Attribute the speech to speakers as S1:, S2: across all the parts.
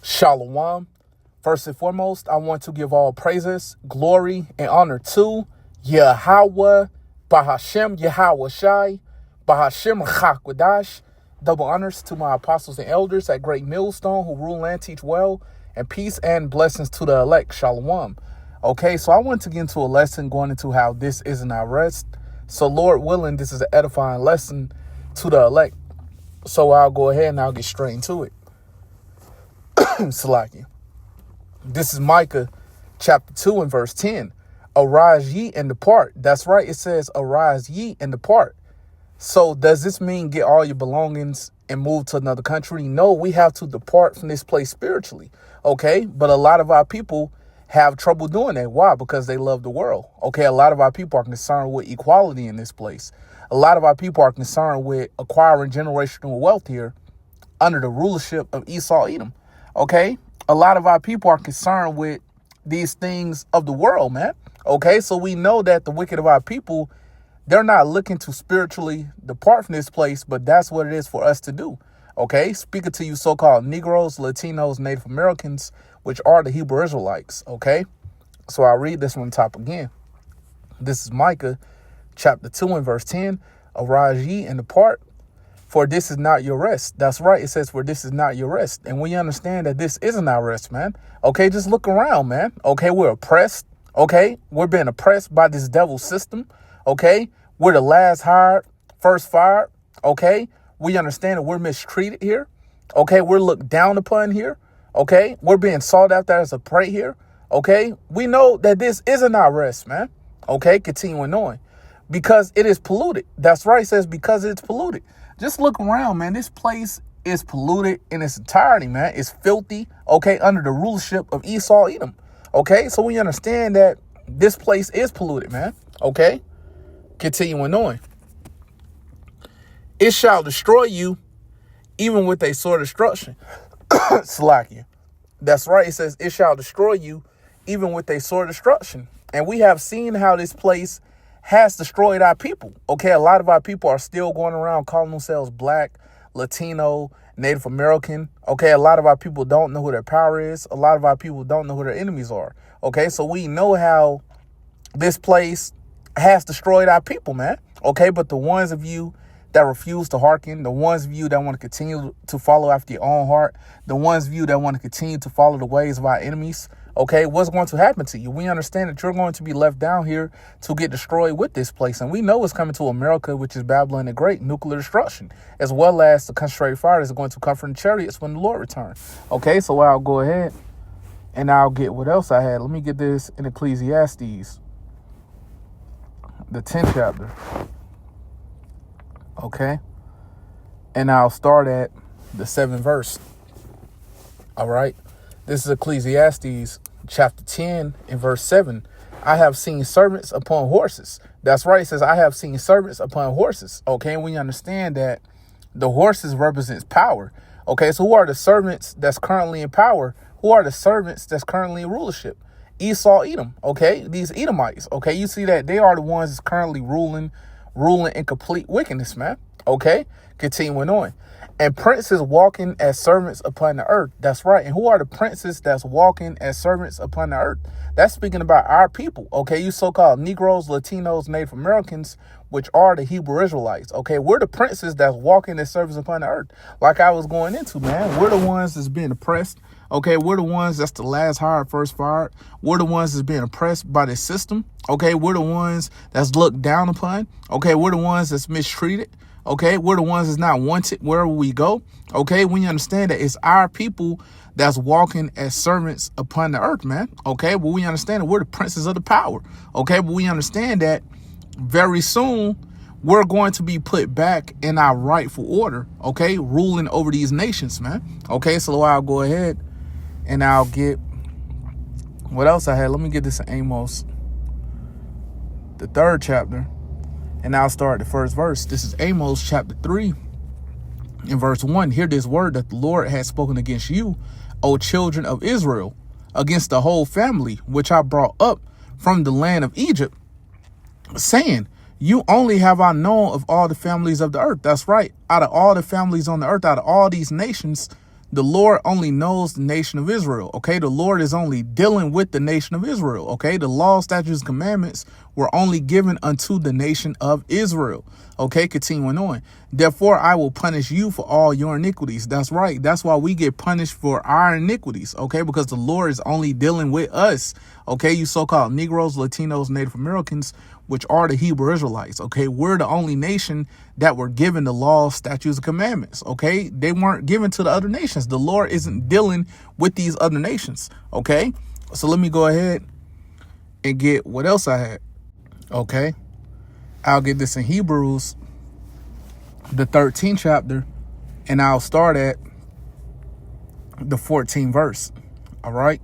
S1: Shalom. First and foremost, I want to give all praises, glory, and honor to Yahweh, Bahashem Yahweh Shai, Bahashem Chakwadash. Double honors to my apostles and elders at Great Millstone who rule and teach well, and peace and blessings to the elect. Shalom. Okay, so I want to get into a lesson going into how this isn't our rest. So Lord willing, this is an edifying lesson to the elect. So I'll go ahead and I'll get straight into it. Salakia. This is Micah chapter 2 and verse 10. Arise ye and depart. That's right. It says arise ye and depart. So does this mean get all your belongings and move to another country? No, we have to depart from this place spiritually. Okay. But a lot of our people have trouble doing that. Why? Because they love the world. Okay. A lot of our people are concerned with equality in this place. A lot of our people are concerned with acquiring generational wealth here under the rulership of Esau Edom. Okay. A lot of our people are concerned with these things of the world, man. Okay. So we know that the wicked of our people, they're not looking to spiritually depart from this place, but that's what it is for us to do. Okay. Speaking to you so-called Negroes, Latinos, Native Americans, which are the Hebrew Israelites. Okay. So I'll read this one top again. This is Micah chapter 2 and verse 10. Arise ye and depart, for this is not your rest. That's right. It says, for this is not your rest. And we understand that this isn't our rest, man. Okay. Just look around, man. Okay. We're oppressed. Okay. We're being oppressed by this devil system. Okay. We're the last hired, first fired. Okay. We understand that we're mistreated here. Okay. We're looked down upon here. Okay. We're being sought after as a prey here. Okay. We know that this isn't our rest, man. Okay. Continuing on. Because it is polluted. That's right. It says because it's polluted. Just look around, man. This place is polluted in its entirety, man. It's filthy. Okay. Under the rulership of Esau Edom. Okay. So we understand that this place is polluted, man. Okay. Continuing on. It shall destroy you even with a sword of destruction. Salakia. That's right. It says it shall destroy you even with a sword of destruction. And we have seen how this place has destroyed our people. Okay, a lot of our people are still going around calling themselves Black, Latino, Native American. Okay, a lot of our people don't know who their power is. A lot of our people don't know who their enemies are. Okay, so we know how this place has destroyed our people, man. Okay, but the ones of you that refuse to hearken, the ones of you that want to continue to follow after your own heart, the ones of you that want to continue to follow the ways of our enemies, okay, what's going to happen to you? We understand that you're going to be left down here to get destroyed with this place. And we know it's coming to America, which is Babylon the Great, nuclear destruction, as well as the concentrated fire is going to come from the chariots when the Lord returns. Okay, so I'll go ahead and I'll get what else I had. Let me get this in Ecclesiastes, the 10th chapter. Okay, and I'll start at the 7th verse. All right. This is Ecclesiastes chapter 10 and verse 7. I have seen servants upon horses. That's right. It says, I have seen servants upon horses. Okay. And we understand that the horses represents power. Okay. So who are the servants that's currently in power? Who are the servants that's currently in rulership? Esau Edom. Okay. These Edomites. Okay. You see that they are the ones that's currently ruling in complete wickedness, man. Okay. Continuing on. And princes walking as servants upon the earth. That's right. And who are the princes that's walking as servants upon the earth? That's speaking about our people. Okay. You so-called Negroes, Latinos, Native Americans, which are the Hebrew Israelites. Okay. We're the princes that's walking as servants upon the earth. Like I was going into, man. We're the ones that's being oppressed. Okay. We're the ones that's the last hired, first fired. We're the ones that's being oppressed by this system. Okay. We're the ones that's looked down upon. Okay. We're the ones that's mistreated. Okay, we're the ones that's not wanted wherever we go. Okay, we understand that it's our people that's walking as servants upon the earth, man. Okay, but we understand that we're the princes of the power. Okay, but we understand that very soon we're going to be put back in our rightful order. Okay, ruling over these nations, man. Okay, so I'll go ahead and I'll get what else I had. Let me get this in Amos, the 3rd chapter. And I'll start the first verse. This is Amos chapter 3 in verse 1. Hear this word that the Lord has spoken against you, O children of Israel, against the whole family, which I brought up from the land of Egypt, saying, you only have I known of all the families of the earth. That's right. Out of all the families on the earth, out of all these nations, The Lord only knows the nation of Israel. Okay. The Lord is only dealing with the nation of Israel. Okay. The law, statutes, commandments were only given unto the nation of Israel. Okay. Continuing on. Therefore, I will punish you for all your iniquities. That's right. That's why we get punished for our iniquities. Okay. Because the Lord is only dealing with us. Okay. You so-called Negroes, Latinos, Native Americans, which are the Hebrew Israelites. Okay. We're the only nation that were given the law, statutes, and commandments. Okay. They weren't given to the other nations. The Lord isn't dealing with these other nations. Okay. So let me go ahead and get what else I had. Okay. I'll get this in Hebrews, the 13th chapter, and I'll start at the 14th verse. All right.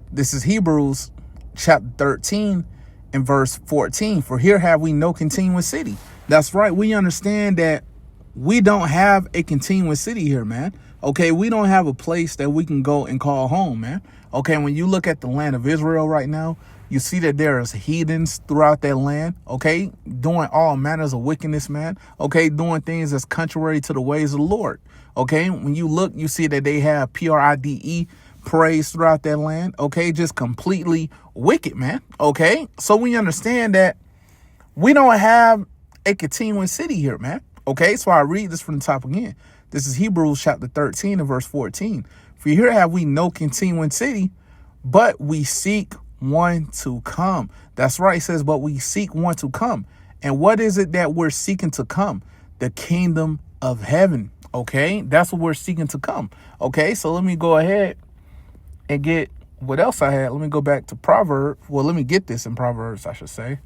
S1: This is Hebrews chapter 13 and verse 14. For here have we no continuous city. That's right. We understand that we don't have a continuous city here, man. Okay. We don't have a place that we can go and call home, man. Okay. When you look at the land of Israel right now, you see that there is heathens throughout that land, okay, doing all manners of wickedness, man, okay, doing things that's contrary to the ways of the Lord, okay. When you look, you see that they have PRIDE parades throughout that land, okay, just completely wicked, man, okay. So we understand that we don't have a continuous city here, man, okay. So I read this from the top again. This is Hebrews chapter 13 and verse 14. For here have we no continuing city, but we seek one to come. That's right. It says, but we seek one to come. And what is it that we're seeking to come? The kingdom of heaven. Okay. That's what we're seeking to come. Okay. So let me go ahead and get what else I had. Let me go back to Proverbs. Well, let me get this in Proverbs, I should say.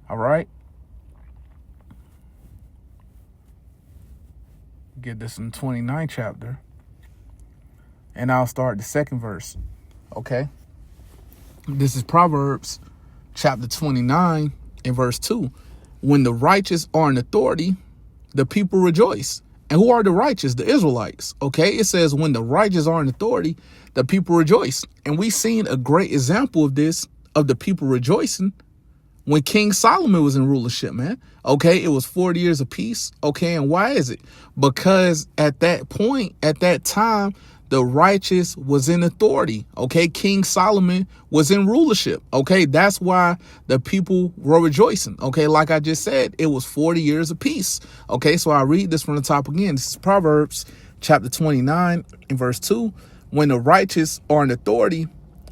S1: All right. Get this in 29th chapter. And I'll start the second verse. Okay. This is Proverbs chapter 29 and verse 2. When the righteous are in authority, the people rejoice. And who are the righteous? The Israelites. Okay. It says when the righteous are in authority, the people rejoice. And we've seen a great example of this, of the people rejoicing, when King Solomon was in rulership, man. Okay. It was 40 years of peace. Okay. And why is it? Because at that point, at that time, the righteous was in authority. Okay. King Solomon was in rulership. Okay. That's why the people were rejoicing. Okay. Like I just said, it was 40 years of peace. Okay. So I read this from the top again. This is Proverbs chapter 29 and verse 2. When the righteous are in authority,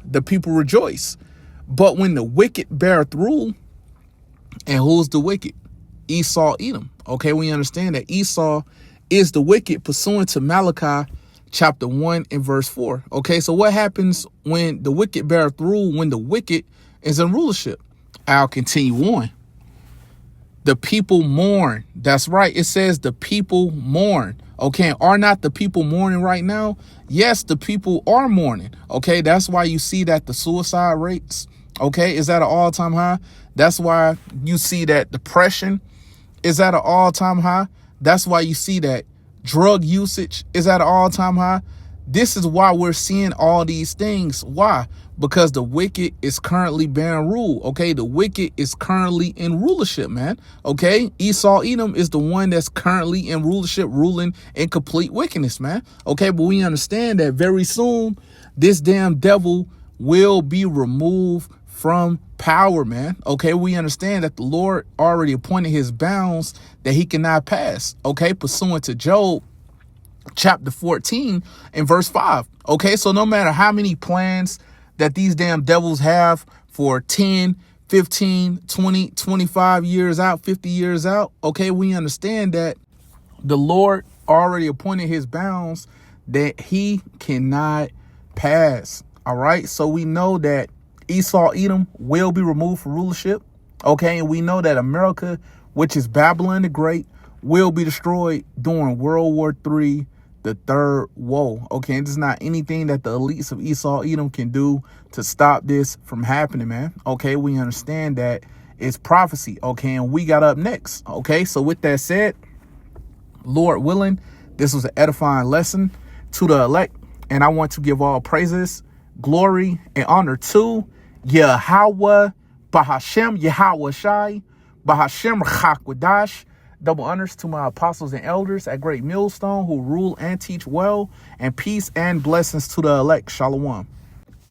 S1: the people rejoice. But when the wicked beareth rule, and who's the wicked? Esau, Edom. Okay. We understand that Esau is the wicked pursuant to Malachi chapter 1 and verse 4. Okay, so what happens when the wicked beareth rule, when the wicked is in rulership? I'll continue on. The people mourn. That's right. It says the people mourn. Okay, are not the people mourning right now? Yes, the people are mourning. Okay, that's why you see that the suicide rates, okay, is at an all-time high. That's why you see that depression is at an all-time high. That's why you see that drug usage is at an all-time high. This is why we're seeing all these things. Why? Because the wicked is currently bearing rule. Okay, the wicked is currently in rulership, man. Okay, Esau, Edom is the one that's currently in rulership, ruling in complete wickedness, man. Okay, but we understand that very soon this damn devil will be removed from power, man. Okay, we understand that the Lord already appointed his bounds that he cannot pass. Okay, pursuant to Job chapter 14 and verse 5. Okay, so no matter how many plans that these damn devils have for 10, 15, 20, 25 years out, 50 years out, okay, we understand that the Lord already appointed his bounds that he cannot pass. All right, so we know that Esau, Edom will be removed from rulership. Okay, and we know that America, which is Babylon the Great, will be destroyed during World War III, the third woe. Okay, and there's not anything that the elites of Esau, Edom can do to stop this from happening, man. Okay, we understand that it's prophecy. Okay, and we got up next. Okay, so with that said, Lord willing, this was an edifying lesson to the elect, and I want to give all praises, glory, and honor to Yahweh, Bahashem, Yahweh Shai, Bahashem Chakwadash, Double honors to my apostles and elders at Great Millstone who rule and teach well, and peace and blessings to the elect. Shalom.